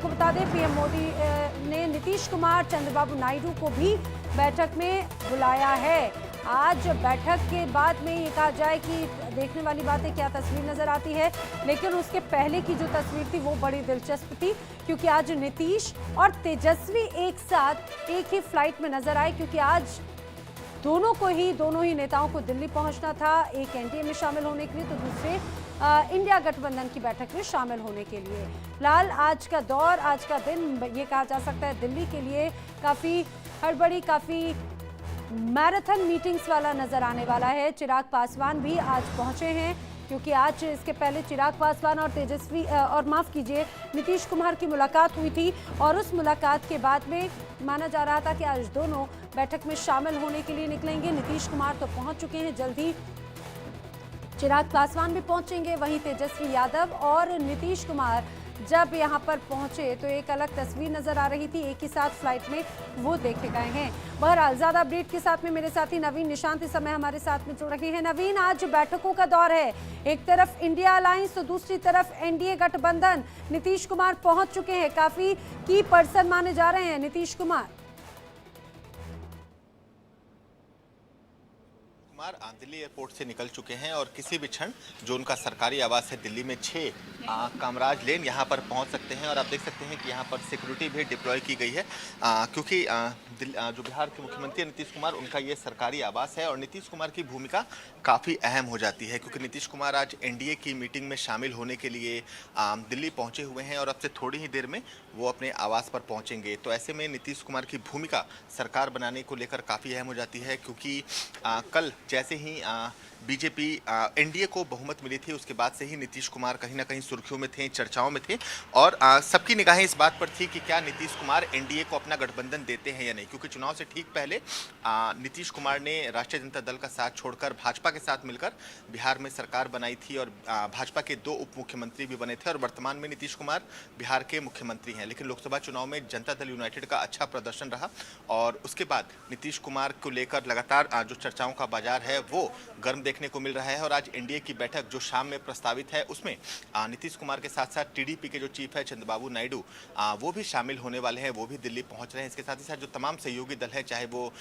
आपको बता दें पीएम मोदी ने नीतीश कुमार, चंद्रबाबू नायडू को भी बैठक में बुलाया है। आज बैठक के बाद में ये कहा जाए कि देखने वाली बात है क्या तस्वीर नजर आती है, लेकिन उसके पहले की जो तस्वीर थी वो बड़ी दिलचस्प थी, क्योंकि आज नीतीश और तेजस्वी एक साथ एक ही फ्लाइट में नजर आए, क्योंकि आज दोनों ही नेताओं को दिल्ली पहुंचना था, एक एनडीए में शामिल होने के लिए तो दूसरे इंडिया गठबंधन की बैठक में शामिल होने के लिए। फिलहाल आज का दौर, आज का दिन ये कहा जा सकता है दिल्ली के लिए काफ़ी हड़बड़ी, काफ़ी मैराथन मीटिंग्स वाला नजर आने वाला है। चिराग पासवान भी आज पहुंचे हैं, क्योंकि आज इसके पहले चिराग पासवान और नीतीश कुमार की मुलाकात हुई थी, और उस मुलाकात के बाद में माना जा रहा था कि आज दोनों बैठक में शामिल होने के लिए निकलेंगे। नीतीश कुमार तो पहुंच चुके हैं, जल्दी चिराग पासवान भी पहुंचेंगे। वहीं तेजस्वी यादव और नीतीश कुमार जब यहां पर पहुंचे तो एक अलग तस्वीर नजर आ रही थी, एक ही साथ फ्लाइट में वो देखे गए हैं। बहरहाल ज्यादा अपडेट के साथ में मेरे साथी नवीन निशांत इस समय हमारे साथ में जुड़ रहे हैं। नवीन, आज बैठकों का दौर है, एक तरफ इंडिया अलायंस तो दूसरी तरफ एनडीए गठबंधन। नीतीश कुमार पहुंच चुके हैं, काफी की पर्सन माने जा रहे हैं नीतीश कुमार। दिल्ली एयरपोर्ट से निकल चुके हैं और किसी भी क्षण जो उनका सरकारी आवास है दिल्ली में 6 कामराज लेन यहाँ पर पहुँच सकते हैं। और आप देख सकते हैं कि यहाँ पर सिक्योरिटी भी डिप्लॉय की गई है, क्योंकि जो बिहार के मुख्यमंत्री नीतीश कुमार, उनका ये सरकारी आवास है और नीतीश कुमार की भूमिका काफ़ी अहम हो जाती है, क्योंकि नीतीश कुमार आज एनडीए की मीटिंग में शामिल होने के लिए दिल्ली पहुँचे हुए हैं और अब से थोड़ी ही देर में वो अपने आवास पर पहुँचेंगे। तो ऐसे में नीतीश कुमार की भूमिका सरकार बनाने को लेकर काफ़ी अहम हो जाती है, क्योंकि कल जैसे ही बीजेपी एनडीए को बहुमत मिली थी, उसके बाद से ही नीतीश कुमार कहीं ना कहीं सुर्खियों में थे, चर्चाओं में थे, और सबकी निगाहें इस बात पर थी कि क्या नीतीश कुमार एनडीए को अपना गठबंधन देते हैं या नहीं, क्योंकि चुनाव से ठीक पहले नीतीश कुमार ने राष्ट्रीय जनता दल का साथ छोड़कर भाजपा के साथ मिलकर बिहार में सरकार बनाई थी और भाजपा के 2 उप मुख्यमंत्री भी बने थे, और वर्तमान में नीतीश कुमार बिहार के मुख्यमंत्री हैं। लेकिन लोकसभा चुनाव में जनता दल यूनाइटेड का अच्छा प्रदर्शन रहा और उसके बाद नीतीश कुमार को लेकर लगातार जो चर्चाओं का बाजार है वो गर्म देखने को मिल रहा है। और आज एनडीए की बैठक जो शाम में प्रस्तावित है, उसमें नीतीश कुमार के साथ साथ टीडीपी के जो चीफ है चंद्रबाबू नायडू, वो भी शामिल होने वाले हैं, वो भी दिल्ली पहुंच रहे हैं। इसके साथ ही साथ जो तमाम सहयोगी दल है, चाहे वो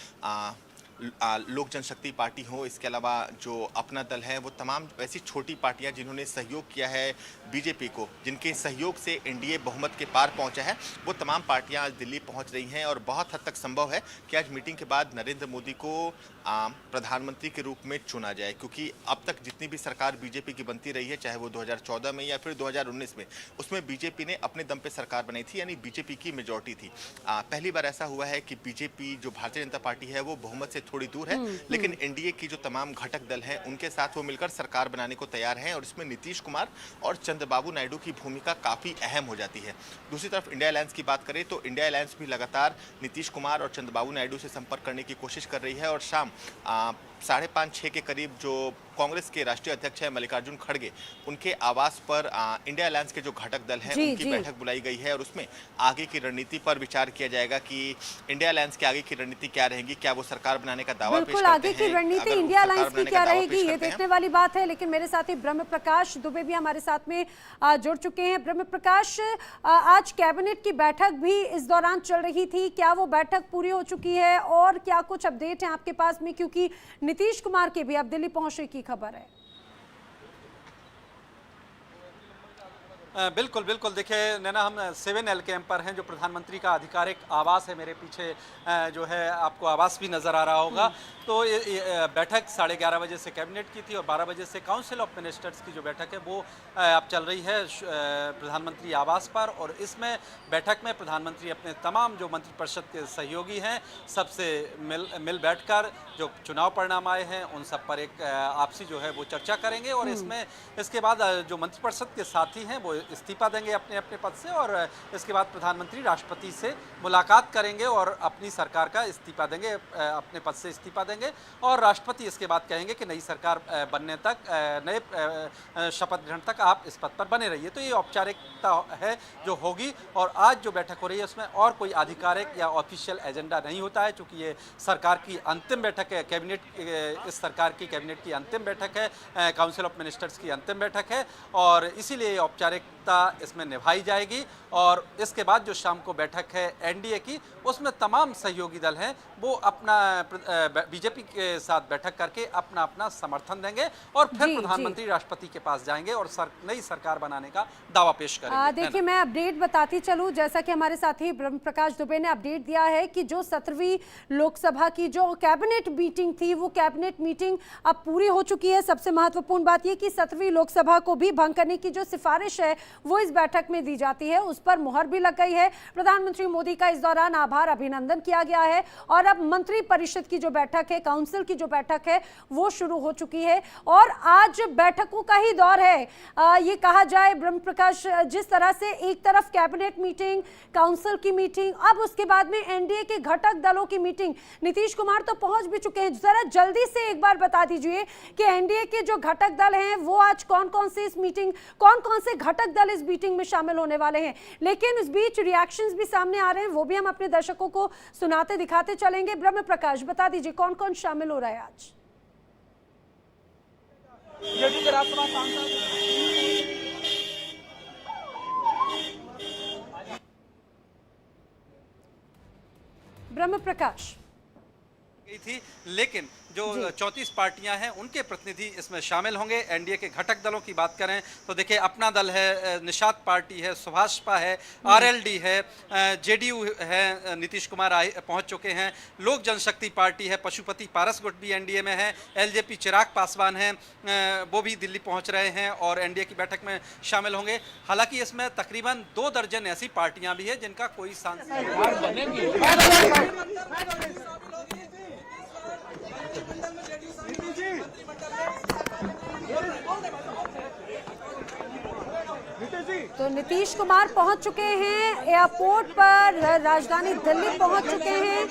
लोक जनशक्ति पार्टी हो, इसके अलावा जो अपना दल है, वो तमाम ऐसी छोटी पार्टियां जिन्होंने सहयोग किया है बीजेपी को, जिनके सहयोग से एनडीए बहुमत के पार पहुंचा है, वो तमाम पार्टियां आज दिल्ली पहुंच रही हैं। और बहुत हद तक संभव है कि आज मीटिंग के बाद नरेंद्र मोदी को प्रधानमंत्री के रूप में चुना जाए, क्योंकि अब तक जितनी भी सरकार बीजेपी की बनती रही है, चाहे वो 2014 में या फिर 2019 में, उसमें बीजेपी ने अपने दम पे सरकार बनाई थी, यानी बीजेपी की मेजॉरिटी थी। पहली बार ऐसा हुआ है कि बीजेपी जो भारतीय जनता पार्टी है वो बहुमत से थोड़ी दूर है, लेकिन एनडीए की जो तमाम घटक दल हैं उनके साथ वो मिलकर सरकार बनाने को तैयार हैं, और इसमें नीतीश कुमार और चंद्रबाबू नायडू की भूमिका काफ़ी अहम हो जाती है। दूसरी तरफ इंडिया अलायंस की बात करें तो इंडिया अलायंस भी लगातार नीतीश कुमार और चंद्रबाबू नायडू से संपर्क करने की कोशिश कर रही है, और शाम 5:30-6 के करीब जो कांग्रेस के राष्ट्रीय अध्यक्ष है मल्लिकार्जुन खड़गे, उनके आवास पर इंडिया अलायंस के जो घटक दल हैं उनकी बैठक बुलाई गई है, और उसमें आगे की रणनीति पर विचार किया जाएगा कि इंडिया अलायंस की आगे की रणनीति क्या रहेगी, क्या वो सरकार बनाने का दावा पेश करते हैं। आगे की रणनीति इंडिया अलायंस की क्या रहेगी ये देखने वाली बात है। लेकिन मेरे साथी ब्रह्म प्रकाश दुबे भी हमारे साथ में जुड़ चुके हैं। ब्रह्म प्रकाश, आज कैबिनेट की बैठक भी इस दौरान चल रही थी, क्या वो बैठक पूरी हो चुकी है और क्या कुछ अपडेट है आपके पास में, क्योंकि नीतीश कुमार के भी अब दिल्ली पहुंचने की खबर है? बिल्कुल बिल्कुल, देखिए नैना, हम 7L कैंप पर हैं, जो प्रधानमंत्री का आधिकारिक आवास है। मेरे पीछे जो है आपको आवास भी नज़र आ रहा होगा। तो ये बैठक 11:30 बजे से कैबिनेट की थी और 12 बजे से काउंसिल ऑफ मिनिस्टर्स की जो बैठक है वो अब चल रही है प्रधानमंत्री आवास पर। और इसमें बैठक में प्रधानमंत्री अपने तमाम जो मंत्रिपरिषद के सहयोगी हैं सबसे मिल बैठकर जो चुनाव परिणाम आए हैं उन सब पर एक आपसी जो है वो चर्चा करेंगे। और इसके बाद जो मंत्रिपरिषद के साथी हैं वो इस्तीफा देंगे अपने अपने पद से, और इसके बाद प्रधानमंत्री राष्ट्रपति से मुलाकात करेंगे और अपनी सरकार का इस्तीफा देंगे, अपने पद से इस्तीफा देंगे। और राष्ट्रपति इसके बाद कहेंगे कि नई सरकार बनने तक, नए शपथ ग्रहण तक आप इस पद पर बने रहिए। तो ये औपचारिकता है जो होगी। और आज जो बैठक हो रही है उसमें और कोई आधिकारिक या ऑफिशियल एजेंडा नहीं होता है, चूँकि ये सरकार की अंतिम बैठक है, कैबिनेट, इस सरकार की कैबिनेट की अंतिम बैठक है, काउंसिल ऑफ मिनिस्टर्स की अंतिम बैठक है, और इसीलिए औपचारिक प्राथमिकता इसमें निभाई जाएगी। और इसके बाद जो शाम को बैठक है एनडीए की, उसमें तमाम सहयोगी दल हैं वो अपना बीजेपी के साथ बैठक करके अपना अपना समर्थन देंगे और फिर प्रधानमंत्री राष्ट्रपति के पास जाएंगे और नई सरकार बनाने का दावा पेश करेंगे। देखिए, मैं अपडेट बताती चलूं, जैसा कि हमारे साथी ब्रह्म प्रकाश दुबे ने अपडेट दिया है कि जो 17वीं लोकसभा की जो कैबिनेट मीटिंग थी, वो कैबिनेट मीटिंग अब पूरी हो चुकी है। सबसे महत्वपूर्ण बात यह कि 17वीं लोकसभा को भी भंग करने की जो सिफारिश है वो इस बैठक में दी जाती है, उस पर मुहर भी लग गई है। प्रधानमंत्री मोदी का इस दौरान आभार अभिनंदन किया गया है और अब मंत्री परिषद की जो बैठक है, काउंसिल की जो बैठक है वो शुरू हो चुकी है और आज बैठकों का ही दौर है। ये कहा जाए ब्रह्म प्रकाश, जिस तरह से एक तरफ कैबिनेट मीटिंग, काउंसिल की मीटिंग, अब उसके बाद में एनडीए के घटक दलों की मीटिंग। नीतीश कुमार तो पहुंच भी चुके हैं। जरा जल्दी से एक बार बता दीजिए कि एनडीए के जो घटक दल हैं वो आज कौन कौन से इस मीटिंग, कौन कौन से घटक दल इस मीटिंग में शामिल होने वाले हैं। लेकिन इस बीच रिएक्शंस भी सामने आ रहे हैं, वो भी हम अपने दर्शकों को सुनाते दिखाते चलेंगे। ब्रह्म प्रकाश, बता दीजिए कौन कौन शामिल हो रहा है आज। ब्रह्म प्रकाश गई थी, लेकिन जो 34 पार्टियां हैं उनके प्रतिनिधि इसमें शामिल होंगे। एनडीए के घटक दलों की बात करें तो देखिए, अपना दल है, निषाद पार्टी है, सुभाषपा है, आरएलडी है, जेडीयू है, नीतीश कुमार पहुंच चुके हैं, लोक जनशक्ति पार्टी है, पशुपति पारस गुट भी एनडीए में है, एलजेपी चिराग पासवान है, वो भी दिल्ली पहुंच रहे हैं और एनडीए की बैठक में शामिल होंगे। हालांकि इसमें तकरीबन 2 दर्जन ऐसी पार्टियां भी है जिनका कोई तो नीतीश कुमार पहुंच चुके हैं एयरपोर्ट पर, राजधानी दिल्ली पहुंच चुके हैं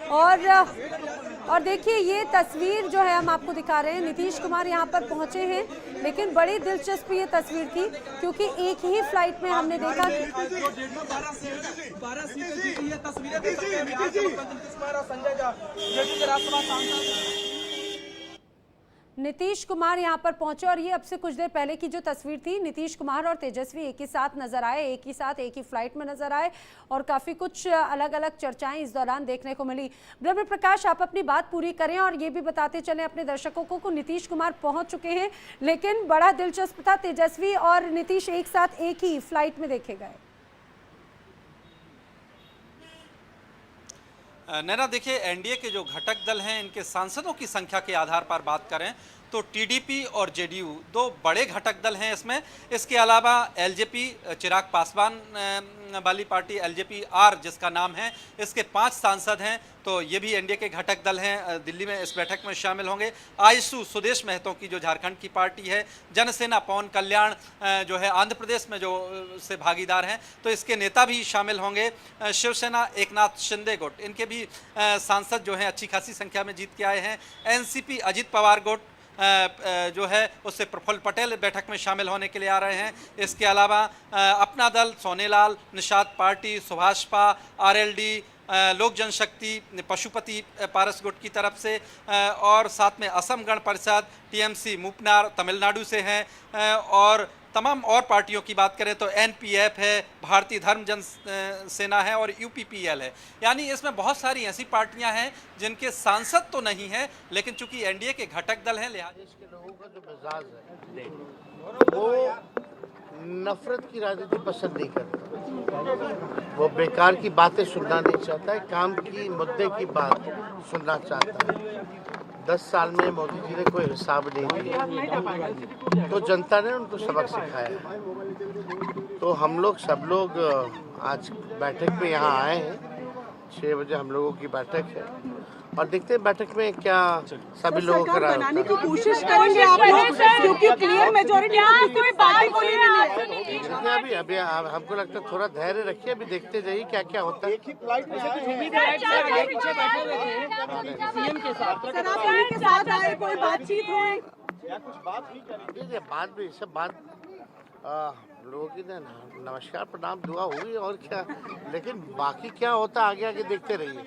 और देखिए ये तस्वीर जो है हम आपको दिखा रहे हैं। नीतीश कुमार यहां पर पहुंचे हैं, लेकिन बड़ी दिलचस्प ये तस्वीर थी क्योंकि एक ही फ्लाइट में हमने देखा नीतीश कुमार यहां पर पहुंचे और ये अब से कुछ देर पहले की जो तस्वीर थी, नीतीश कुमार और तेजस्वी एक ही साथ नजर आए, एक ही साथ एक ही फ्लाइट में नजर आए और काफ़ी कुछ अलग अलग चर्चाएं इस दौरान देखने को मिली। ब्रह्म प्रकाश, आप अपनी बात पूरी करें और ये भी बताते चलें अपने दर्शकों को नीतीश कुमार पहुंच चुके हैं, लेकिन बड़ा दिलचस्प था, तेजस्वी और नीतीश एक साथ एक ही फ्लाइट में देखे गए। नैना, देखिए एनडीए के जो घटक दल हैं इनके सांसदों की संख्या के आधार पर बात करें तो टीडीपी और जेडीयू 2 बड़े घटक दल हैं इसमें। इसके अलावा एलजेपी, चिराग पासवान वाली पार्टी एलजेपी आर जिसका नाम है, इसके 5 सांसद हैं, तो ये भी एनडीए के घटक दल हैं, दिल्ली में इस बैठक में शामिल होंगे। आईएसयू सुदेश महतो की जो झारखंड की पार्टी है, जनसेना पवन कल्याण जो है आंध्र प्रदेश में जो से भागीदार हैं, तो इसके नेता भी शामिल होंगे। शिवसेना एकनाथ शिंदे गुट, इनके भी सांसद जो हैं अच्छी खासी संख्या में जीत के आए हैं। एनसीपी अजित पवार गुट जो है उससे प्रफुल्ल पटेल बैठक में शामिल होने के लिए आ रहे हैं। इसके अलावा अपना दल, सोनेलाल, निषाद पार्टी, सुभाषपा, आरएलडी, लोक जनशक्ति, पशुपति पारस गुट की तरफ से और साथ में असम गण परिषद, टीएमसी मूपनार तमिलनाडु से हैं और तमाम और पार्टियों की बात करें तो एनपीएफ है, भारतीय धर्म जन सेना है और यूपीपीएल है। यानी इसमें बहुत सारी ऐसी पार्टियां हैं जिनके सांसद तो नहीं हैं, लेकिन चूंकि एनडीए के घटक दल हैं लिहाजा देश के लोगों का जो मिजाज है वो नफरत की राजनीति पसंद नहीं करता, वो बेकार की बातें सुनना नहीं चाहता है, काम की मुद्दे की बात सुनना चाहता है। 10 साल में मोदी जी ने कोई हिसाब नहीं दिया, तो जनता ने उनको सबक सिखाया। तो हम लोग सब लोग आज बैठक में यहाँ आए हैं, 6 बजे हम लोगों की बैठक है और देखते हैं बैठक में क्या सभी लोगों को बनाने की कोशिश करेंगे आप लोग, क्योंकि क्लियर मेजॉरिटी अभी हमको लगता है थोड़ा धैर्य रखिए, अभी देखते जाइए क्या क्या होता है। कोई बातचीत हुई? बात भी सब बात लोगों की नमस्कार प्रणाम दुआ हुई और क्या, लेकिन बाकी क्या होता आगे आगे देखते रहिए।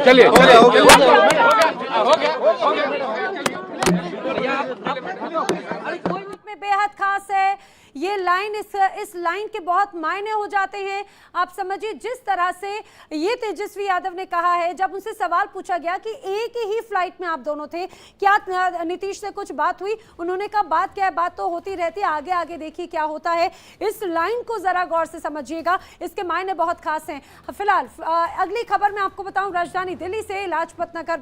चलिए में बेहद खास है। ये लाइन, इस लाइन के बहुत मायने हो जाते हैं। आप समझिए जिस तरह से ये तेजस्वी यादव ने कहा है, जब उनसे सवाल पूछा गया कि एक ही फ्लाइट में आप दोनों थे, क्या नीतीश से कुछ बात हुई, उन्होंने कहा बात क्या है, बात तो होती रहती है, आगे आगे देखिए क्या होता है। इस लाइन को जरा गौर से समझिएगा, इसके मायने बहुत खास हैं। फिलहाल अगली खबर मैं आपको बताऊं, राजधानी दिल्ली से लाजपत नगर